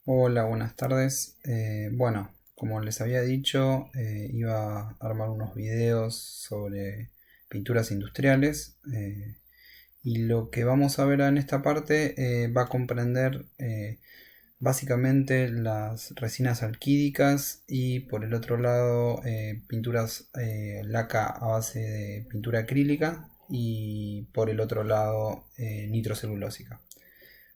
Hola, buenas tardes. Bueno, como les había dicho, iba a armar unos videos sobre pinturas industriales y lo que vamos a ver en esta parte va a comprender básicamente las resinas alquídicas y por el otro lado pinturas laca a base de pintura acrílica y por el otro lado nitrocelulósica.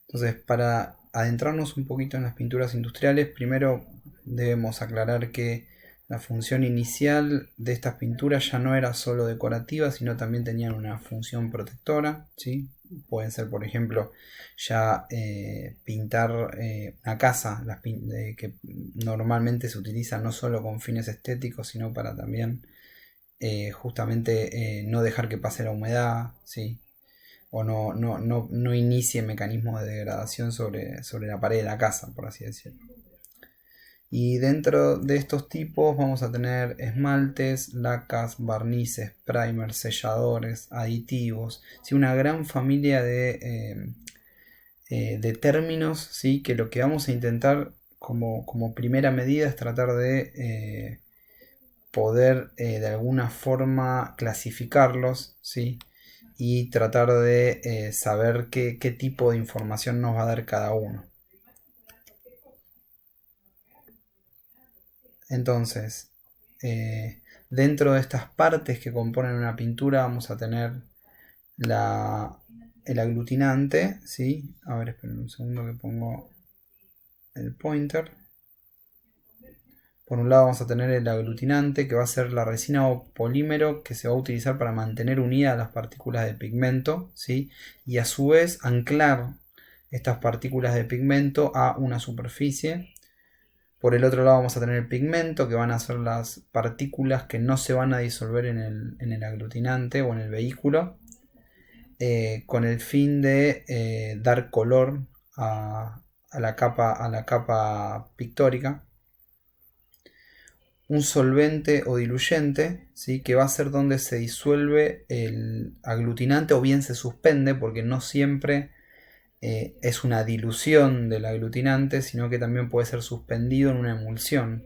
Entonces, para adentrarnos un poquito en las pinturas industriales, primero debemos aclarar que la función inicial de estas pinturas ya no era solo decorativa, sino también tenían una función protectora, ¿sí? Pueden ser, por ejemplo, ya pintar una casa, que normalmente se utiliza no solo con fines estéticos, sino para también justamente no dejar que pase la humedad, ¿sí? O no inicie mecanismos de degradación sobre la pared de la casa, por así decirlo. Y dentro de estos tipos vamos a tener esmaltes, lacas, barnices, primers, selladores, aditivos, ¿sí? Una gran familia de términos, ¿sí? Que lo que vamos a intentar como primera medida es tratar de poder de alguna forma clasificarlos, ¿sí? Y tratar de saber qué tipo de información nos va a dar cada uno. Entonces, dentro de estas partes que componen una pintura vamos a tener la, el aglutinante, ¿sí? A ver, esperen un segundo que pongo el pointer. Por un lado vamos a tener el aglutinante, que va a ser la resina o polímero que se va a utilizar para mantener unidas las partículas de pigmento, ¿sí? Y a su vez anclar estas partículas de pigmento a una superficie. Por el otro lado vamos a tener el pigmento, que van a ser las partículas que no se van a disolver en el aglutinante o en el vehículo, con el fin de dar color a la capa pictórica. Un solvente o diluyente, ¿sí? Que va a ser donde se disuelve el aglutinante o bien se suspende, porque no siempre es una dilución del aglutinante, sino que también puede ser suspendido en una emulsión.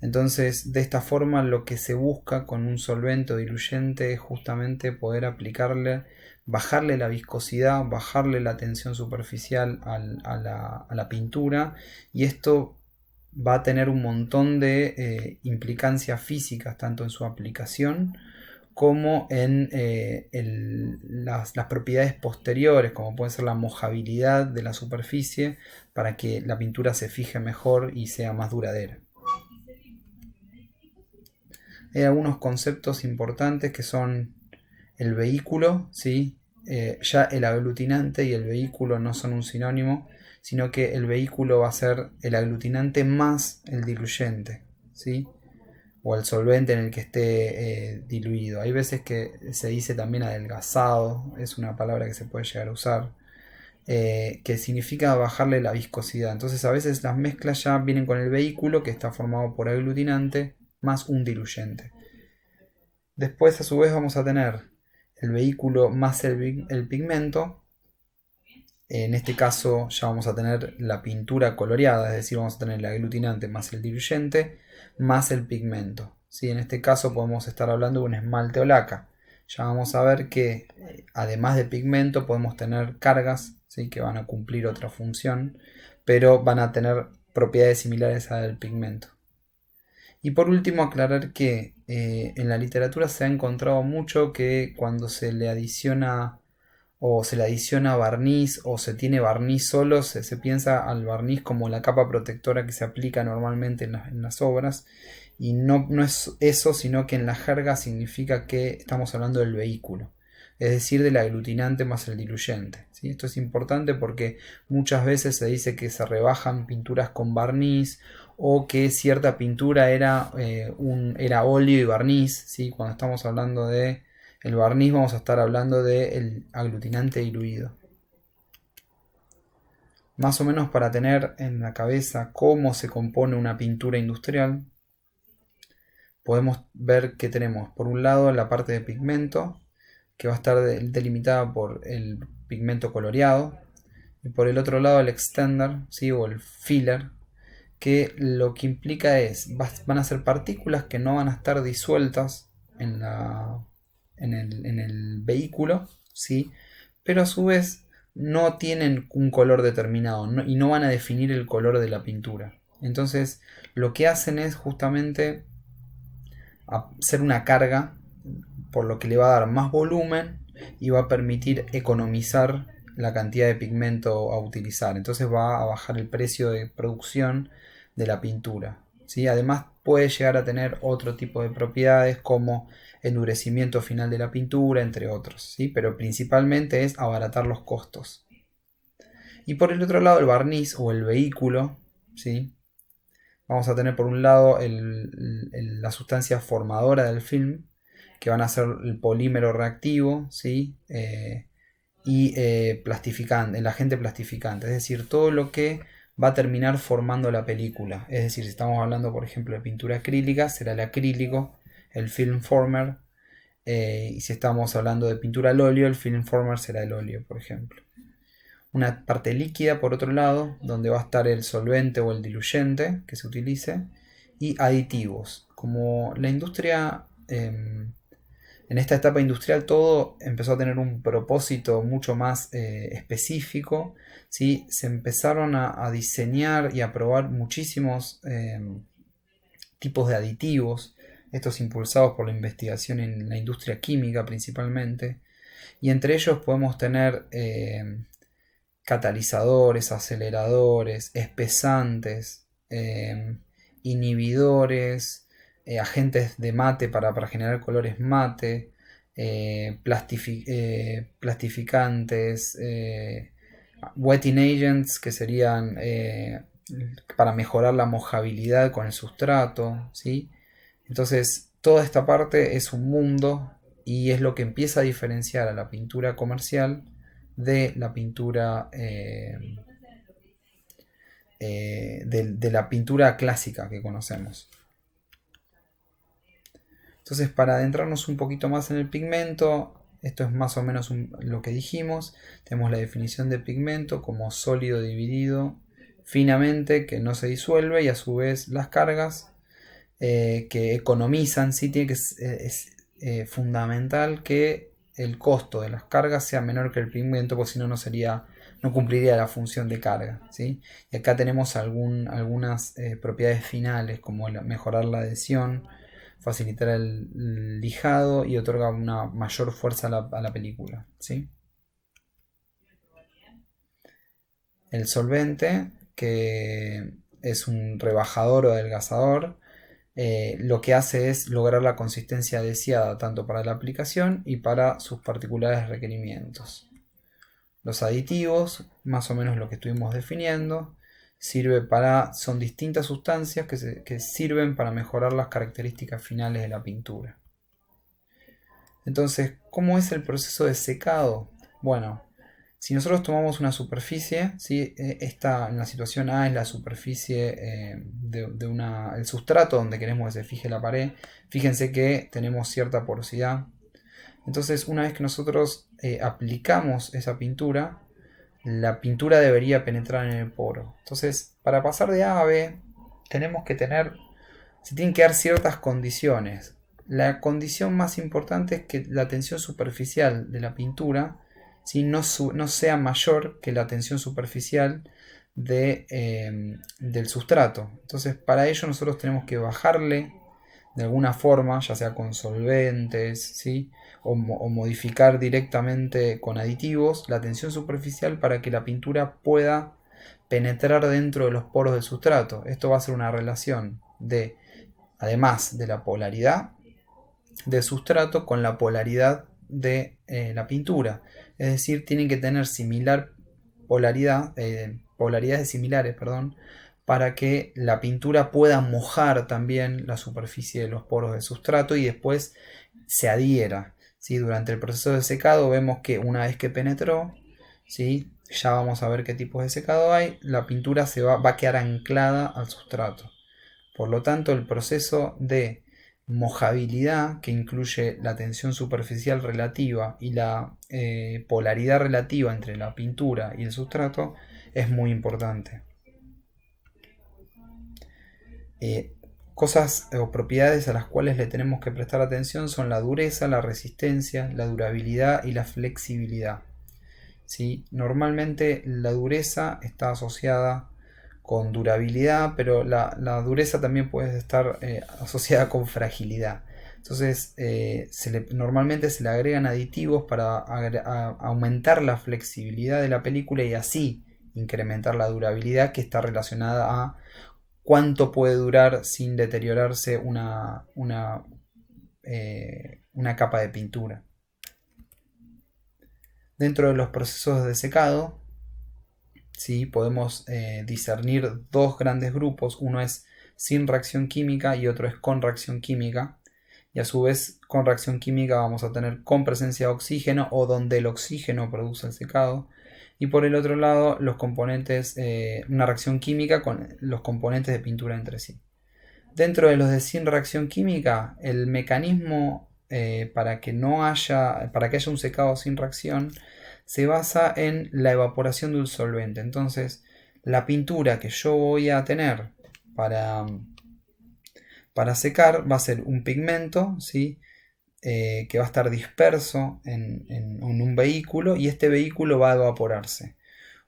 Entonces, de esta forma, lo que se busca con un solvente o diluyente es justamente poder aplicarle, bajarle la viscosidad, bajarle la tensión superficial a la pintura, y esto va a tener un montón de implicancias físicas, tanto en su aplicación como en las propiedades posteriores, como puede ser la mojabilidad de la superficie, para que la pintura se fije mejor y sea más duradera. Hay algunos conceptos importantes que son el vehículo, ¿sí? Ya el aglutinante y el vehículo no son un sinónimo, sino que el vehículo va a ser el aglutinante más el diluyente, ¿sí? O el solvente en el que esté diluido. Hay veces que se dice también adelgazado, es una palabra que se puede llegar a usar, que significa bajarle la viscosidad. Entonces a veces las mezclas ya vienen con el vehículo, que está formado por aglutinante más un diluyente. Después a su vez vamos a tener el vehículo más el pigmento. En este caso ya vamos a tener la pintura coloreada, es decir, vamos a tener el aglutinante más el diluyente más el pigmento. ¿Sí? En este caso podemos estar hablando de un esmalte o laca. Ya vamos a ver que además de pigmento podemos tener cargas, ¿sí? Que van a cumplir otra función, pero van a tener propiedades similares a del pigmento. Y por último aclarar que en la literatura se ha encontrado mucho que cuando se le adiciona o se le adiciona barniz o se tiene barniz solo, se piensa al barniz como la capa protectora que se aplica normalmente en las obras, y no es eso, sino que en la jerga significa que estamos hablando del vehículo, es decir, del aglutinante más el diluyente, ¿sí? Esto es importante porque muchas veces se dice que se rebajan pinturas con barniz o que cierta pintura era óleo y barniz, ¿sí? Cuando estamos hablando de el barniz vamos a estar hablando del aglutinante diluido. Más o menos para tener en la cabeza cómo se compone una pintura industrial, podemos ver que tenemos por un lado la parte de pigmento, que va a estar delimitada por el pigmento coloreado, y por el otro lado el extender, ¿sí? O el filler, que lo que implica es, van a ser partículas que no van a estar disueltas en el vehículo, ¿sí? Pero a su vez no tienen un color determinado y no van a definir el color de la pintura. Entonces lo que hacen es justamente hacer una carga, por lo que le va a dar más volumen y va a permitir economizar la cantidad de pigmento a utilizar. Entonces va a bajar el precio de producción de la pintura, ¿sí? Además puede llegar a tener otro tipo de propiedades como endurecimiento final de la pintura, entre otros, ¿sí? Pero principalmente es abaratar los costos. Y por el otro lado el barniz o el vehículo, ¿sí? Vamos a tener por un lado la sustancia formadora del film, que van a ser el polímero reactivo, ¿sí? Y plastificante, el agente plastificante, es decir, todo lo que va a terminar formando la película. Es decir, si estamos hablando, por ejemplo, de pintura acrílica, será el acrílico, el film former, y si estamos hablando de pintura al óleo, el film former será el óleo, por ejemplo. Una parte líquida, por otro lado, donde va a estar el solvente o el diluyente que se utilice, y aditivos. Como la industria, en esta etapa industrial todo empezó a tener un propósito mucho más específico, ¿sí? Se empezaron a diseñar y a probar muchísimos tipos de aditivos, estos impulsados por la investigación en la industria química principalmente, y entre ellos podemos tener catalizadores, aceleradores, espesantes, inhibidores, agentes de mate para generar colores mate, plastificantes, wetting agents, que serían para mejorar la mojabilidad con el sustrato, ¿sí? Entonces toda esta parte es un mundo y es lo que empieza a diferenciar a la pintura comercial de la pintura de la pintura clásica que conocemos. Entonces, para adentrarnos un poquito más en el pigmento, esto es más o menos lo que dijimos. Tenemos la definición de pigmento como sólido dividido finamente que no se disuelve, y a su vez las cargas que economizan. Sí, tiene que es fundamental que el costo de las cargas sea menor que el pigmento, porque si no no cumpliría la función de carga, ¿sí? Y acá tenemos algunas propiedades finales, como mejorar la adhesión, facilitar el lijado y otorga una mayor fuerza a la película, ¿sí? El solvente, que es un rebajador o adelgazador, lo que hace es lograr la consistencia deseada tanto para la aplicación y para sus particulares requerimientos. Los aditivos, más o menos lo que estuvimos definiendo, son distintas sustancias que sirven para mejorar las características finales de la pintura. Entonces, ¿cómo es el proceso de secado? Bueno, si nosotros tomamos una superficie, ¿sí? Esta en la situación A es la superficie el sustrato donde queremos que se fije la pared. Fíjense que tenemos cierta porosidad. Entonces, una vez que nosotros aplicamos esa pintura, la pintura debería penetrar en el poro. Entonces, para pasar de A a B, se tienen que dar ciertas condiciones. La condición más importante es que la tensión superficial de la pintura, ¿sí? no sea mayor que la tensión superficial del sustrato. Entonces, para ello nosotros tenemos que bajarle de alguna forma, ya sea con solventes, ¿sí? o modificar directamente con aditivos la tensión superficial para que la pintura pueda penetrar dentro de los poros del sustrato. Esto va a ser una relación además de la polaridad del sustrato con la polaridad de la pintura. Es decir, tienen que tener polaridades similares, perdón, para que la pintura pueda mojar también la superficie de los poros del sustrato y después se adhiera, ¿sí? Durante el proceso de secado vemos que una vez que penetró, ¿sí? Ya vamos a ver qué tipos de secado hay, la pintura va a quedar anclada al sustrato. Por lo tanto, el proceso de mojabilidad, que incluye la tensión superficial relativa y la polaridad relativa entre la pintura y el sustrato, es muy importante. Cosas o propiedades a las cuales le tenemos que prestar atención son la dureza, la resistencia, la durabilidad y la flexibilidad. ¿Sí? Normalmente la dureza está asociada con durabilidad, pero la dureza también puede estar asociada con fragilidad. Entonces, normalmente se le agregan aditivos para aumentar la flexibilidad de la película y así incrementar la durabilidad, que está relacionada a cuánto puede durar sin deteriorarse una capa de pintura. Dentro de los procesos de secado, ¿sí? Podemos discernir dos grandes grupos. Uno es sin reacción química y otro es con reacción química. Y a su vez, con reacción química vamos a tener con presencia de oxígeno o donde el oxígeno produce el secado. Y por el otro lado, los componentes, una reacción química con los componentes de pintura entre sí. Dentro de los de sin reacción química, el mecanismo para que haya un secado sin reacción se basa en la evaporación de un solvente. Entonces, la pintura que yo voy a tener para secar va a ser un pigmento, ¿sí? Que va a estar disperso en un vehículo y este vehículo va a evaporarse.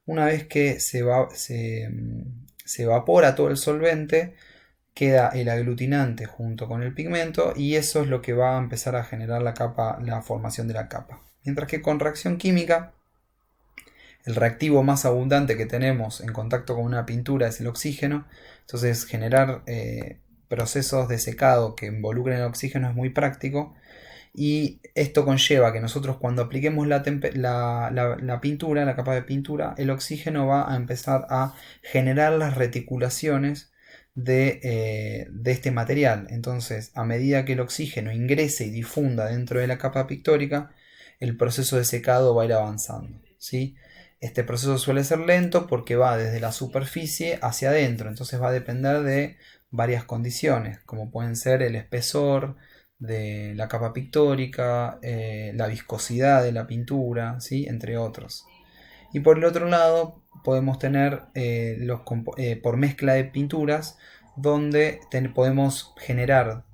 Una vez que se evapora todo el solvente, queda el aglutinante junto con el pigmento y eso es lo que va a empezar a generar la formación de la capa. Mientras que con reacción química, el reactivo más abundante que tenemos en contacto con una pintura es el oxígeno. Entonces generar procesos de secado que involucren el oxígeno es muy práctico. Y esto conlleva que nosotros cuando apliquemos la pintura, la capa de pintura, el oxígeno va a empezar a generar las reticulaciones de este material. Entonces, a medida que el oxígeno ingrese y difunda dentro de la capa pictórica, el proceso de secado va a ir avanzando, ¿sí? Este proceso suele ser lento porque va desde la superficie hacia adentro, entonces va a depender de varias condiciones, como pueden ser el espesor de la capa pictórica, la viscosidad de la pintura, ¿sí? Entre otros. Y por el otro lado podemos tener por mezcla de pinturas donde podemos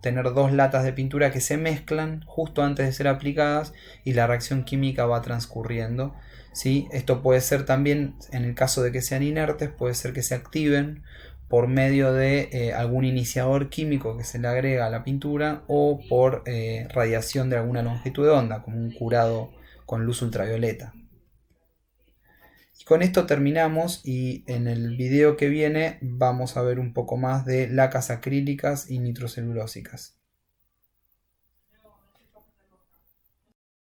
tener dos latas de pintura que se mezclan justo antes de ser aplicadas y la reacción química va transcurriendo, ¿sí? Esto puede ser también, en el caso de que sean inertes, puede ser que se activen por medio de algún iniciador químico que se le agrega a la pintura o por radiación de alguna longitud de onda, como un curado con luz ultravioleta. Y con esto terminamos y en el video que viene vamos a ver un poco más de lacas acrílicas y nitrocelulósicas.